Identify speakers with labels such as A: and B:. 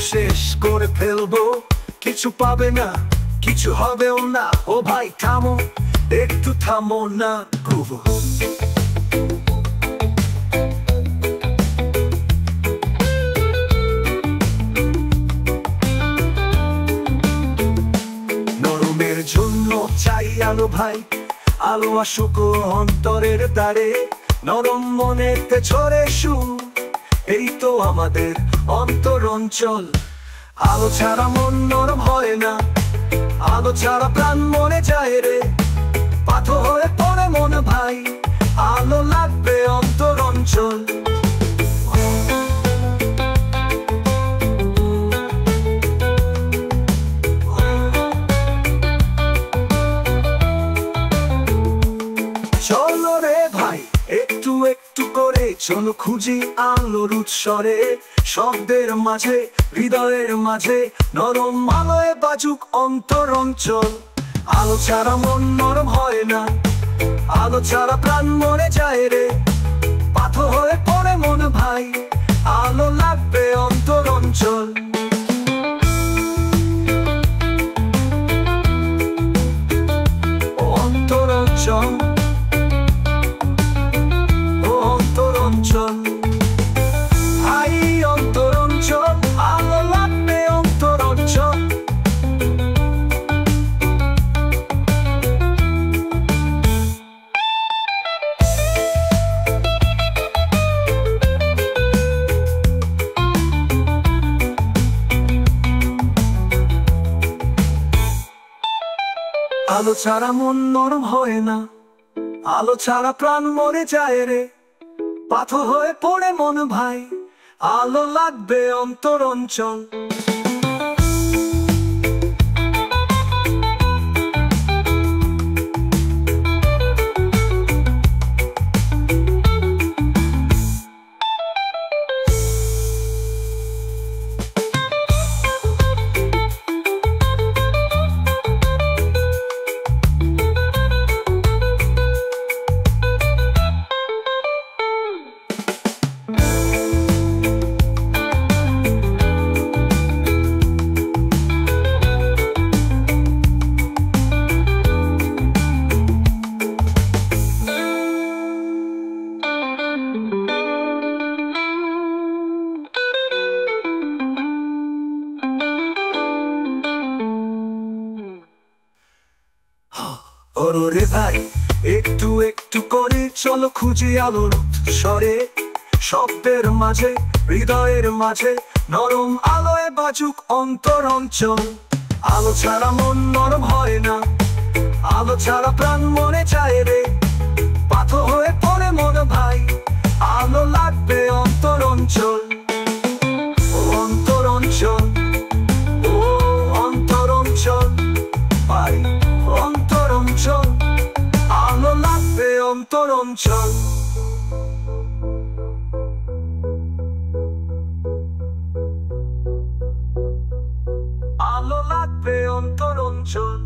A: শেষ করে ফেলবো, কিছু পাবে না, কিছু হবেও না। ও ভাই থামো, একটু থামো না প্রভু। নরমের জন্য চাই আলো ভাই, আলো আসুক অন্তরের দ্বারে, নরম মনেতে ছড়ে সুর, এই তো আমাদের অন্তর অঞ্চল। আলো ছাড়া মন নরম হয় না, আলো ছাড়া প্রাণ মনে যায় রে, পাথর হয়ে পড়ে মন ভাই, আলো লাগবে অন্তর অঞ্চল। চলো রে ভাই একটু একটু করে, চলো খুঁজি আলোর উৎসরে, শব্দের মাঝে হৃদয়ের মাঝে নরম আলোয় বাজুক অন্তর অঞ্চল। আলো ছাড়া মন নরম হয় না, আলো ছাড়া প্রাণ মরে যায় রে, পাথর হয়ে পড়ে মন ভাই, আলো লাগবে অন্তর অঞ্চল। অন্তর অঞ্চল, অন্তর অঞ্চল, আই অন্তর অঞ্চল, আলো লাগবে অন্তর অঞ্চল। আলো ছাড়া মন নরম হয় না, আলো ছাড়া প্রাণ মরে যায় রে, পাথর হয়ে পড়ে মন ভাই, আলো লাগবে অন্তর অঞ্চল। ওরে ভাই একটু একটু করে চলো খুঁজি আলোর স্বরে, শব্দের মাঝে হৃদয়ের মাঝে নরম আলোয় বাজুক অন্তর অঞ্চল। আলো ছাড়া মন নরম হয় না, আলো ছাড়া প্রাণ মনে যায় রে, পাথর হয়ে পড়ে মন ভাই, আলো লাগবে অন্তর অঞ্চল। অন্তর অঞ্চল, ও অন্তর অঞ্চল ভাই, অন্তর অঞ্চল, আলো লাগবে অন্তর অঞ্চল। আলো লাগবে অন্তর অঞ্চল।